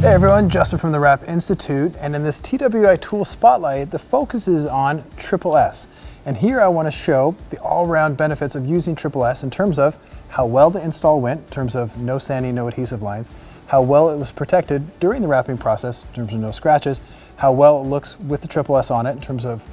Hey everyone, Justin from the Wrap Institute, and in this TWI tool spotlight, the focus is on Triple S. And here I want to show the all-around benefits of using Triple S in terms of how well the install went, in terms of no sanding, no adhesive lines, how well it was protected during the wrapping process, in terms of no scratches, how well it looks with the Triple S on it in terms of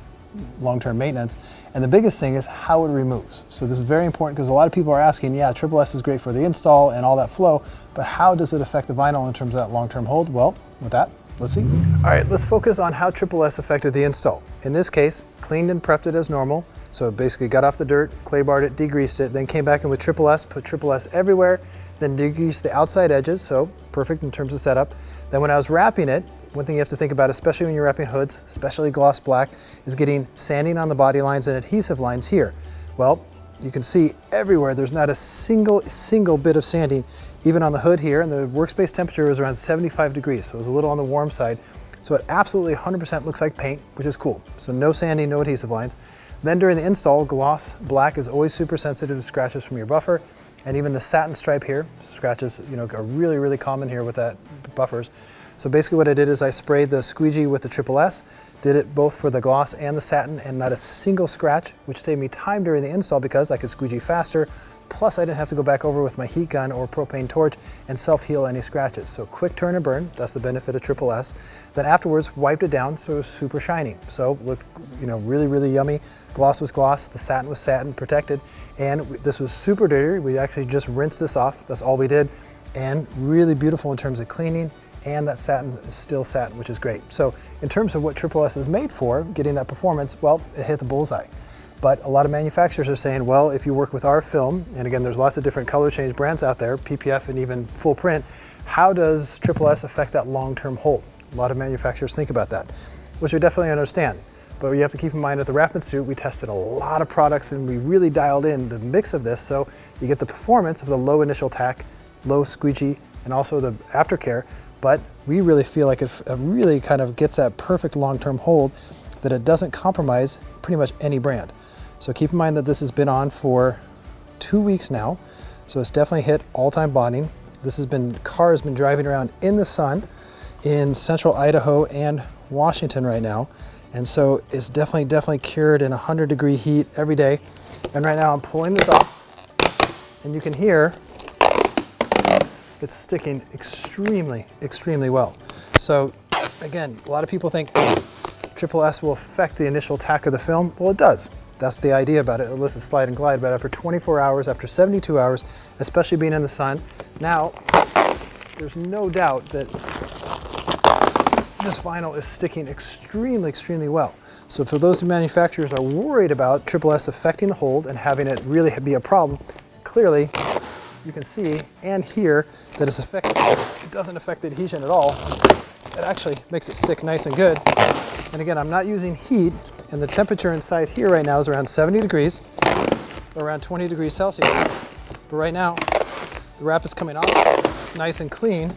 long-term maintenance, and the biggest thing is how it removes. So this is very important because a lot of people are asking, yeah, Triple S is great for the install and all that flow, but how does it affect the vinyl in terms of that long-term hold? Well, with that, let's see. All right, let's focus on how Triple S affected the install. In this case, cleaned and prepped it as normal. So basically got off the dirt, clay barred it, degreased it, then came back in with Triple S, put Triple S everywhere, then degreased the outside edges, so perfect in terms of setup. Then when I was wrapping it, one thing you have to think about, especially when you're wrapping hoods, especially gloss black, is getting sanding on the body lines and adhesive lines here. Well, you can see everywhere there's not a single bit of sanding, even on the hood here, and the workspace temperature was around 75 degrees, so it was a little on the warm side. So it absolutely 100% looks like paint, which is cool. So no sanding, no adhesive lines. Then during the install, gloss black is always super sensitive to scratches from your buffer, and even the satin stripe here, scratches, are really, really common here with that buffers. So basically what I did is I sprayed the squeegee with the Triple S, did it both for the gloss and the satin, and not a single scratch, which saved me time during the install because I could squeegee faster, plus I didn't have to go back over with my heat gun or propane torch and self-heal any scratches. So quick turn and burn, that's the benefit of Triple S. Then afterwards, wiped it down so it was super shiny. So looked, really, really yummy. Gloss was gloss, the satin was satin, protected, and this was super dirty. We actually just rinsed this off, that's all we did, and really beautiful in terms of cleaning. And that satin is still satin, which is great. So in terms of what Triple S is made for, getting that performance, well, it hit the bullseye. But a lot of manufacturers are saying, well, if you work with our film, and again, there's lots of different color change brands out there, PPF and even full print, how does Triple S affect that long-term hold? A lot of manufacturers think about that, which we definitely understand. But you have to keep in mind at the Wrap Institute, we tested a lot of products and we really dialed in the mix of this so you get the performance of the low initial tack, low squeegee, and also the Aftercare, but we really feel like it really kind of gets that perfect long-term hold that it doesn't compromise pretty much any brand. So keep in mind that this has been on for 2 weeks now, so it's definitely hit all-time bonding. Car has been driving around in the sun in central Idaho and Washington right now, and so it's definitely cured in 100-degree heat every day. And right now I'm pulling this off, and you can hear it's sticking extremely well. So again, a lot of people think Triple S will affect the initial tack of the film. Well, it does. That's the idea about it. It lets it slide and glide, but after 24 hours, after 72 hours, especially being in the sun, now there's no doubt that this vinyl is sticking extremely well. So for those manufacturers are worried about Triple S affecting the hold and having it really be a problem, clearly you can see and hear that it's effective. It doesn't affect the adhesion at all. It actually makes it stick nice and good. And again, I'm not using heat, and the temperature inside here right now is around 70 degrees, around 20 degrees Celsius. But right now, the wrap is coming off nice and clean.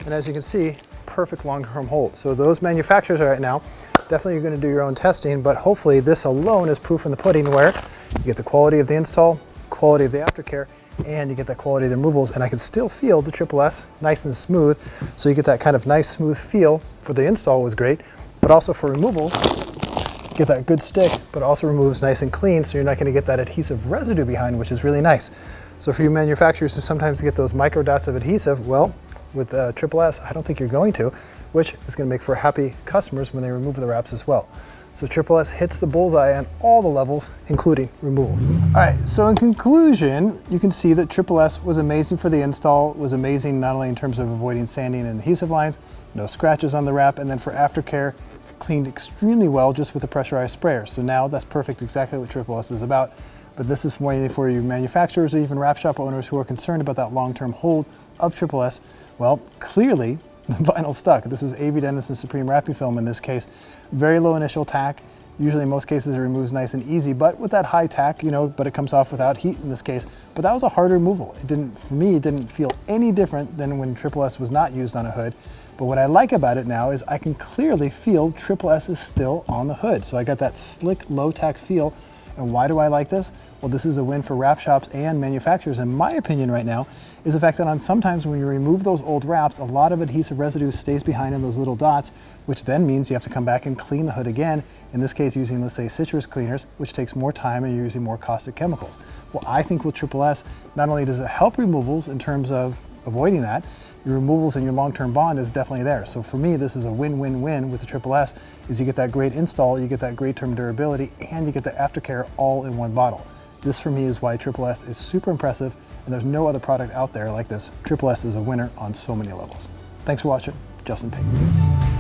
And as you can see, perfect long-term hold. So those manufacturers right now, definitely you're gonna do your own testing, but hopefully this alone is proof in the pudding where you get the quality of the install, quality of the aftercare, and you get that quality of the removals, and I can still feel the Triple S nice and smooth, so you get that kind of nice smooth feel. For the install was great, but also for removals, get that good stick, but also removes nice and clean, so you're not gonna get that adhesive residue behind, which is really nice. So for you manufacturers who sometimes get those micro dots of adhesive, well, with Triple S, I don't think you're going to, which is gonna make for happy customers when they remove the wraps as well. So Triple S hits the bullseye on all the levels, including removals. All right, so in conclusion, you can see that Triple S was amazing for the install, was amazing not only in terms of avoiding sanding and adhesive lines, no scratches on the wrap, and then for aftercare, cleaned extremely well just with a pressurized sprayer. So now that's perfect, exactly what Triple S is about. But this is mainly for you manufacturers or even wrap shop owners who are concerned about that long-term hold of Triple S. Well, clearly, the vinyl stuck. This was AV Dennison Supreme wrapping film in this case. Very low initial tack. Usually in most cases it removes nice and easy, but with that high tack, but it comes off without heat in this case. But that was a hard removal. For me, it didn't feel any different than when Triple S was not used on a hood. But what I like about it now is I can clearly feel Triple S is still on the hood. So I got that slick, low tack feel And why do I like this? Well, this is a win for wrap shops and manufacturers. In my opinion right now is the fact that on sometimes when you remove those old wraps, a lot of adhesive residue stays behind in those little dots, which then means you have to come back and clean the hood again, in this case using, let's say, citrus cleaners, which takes more time and you're using more caustic chemicals. Well, I think with Triple S, not only does it help removals in terms of avoiding that, your removals and your long-term bond is definitely there. So for me, this is a win-win-win with the Triple S, is you get that great install, you get that great term durability, and you get the aftercare all in one bottle. This for me is why Triple S is super impressive, and there's no other product out there like this. Triple S is a winner on so many levels. Thanks for watching. Justin Pate.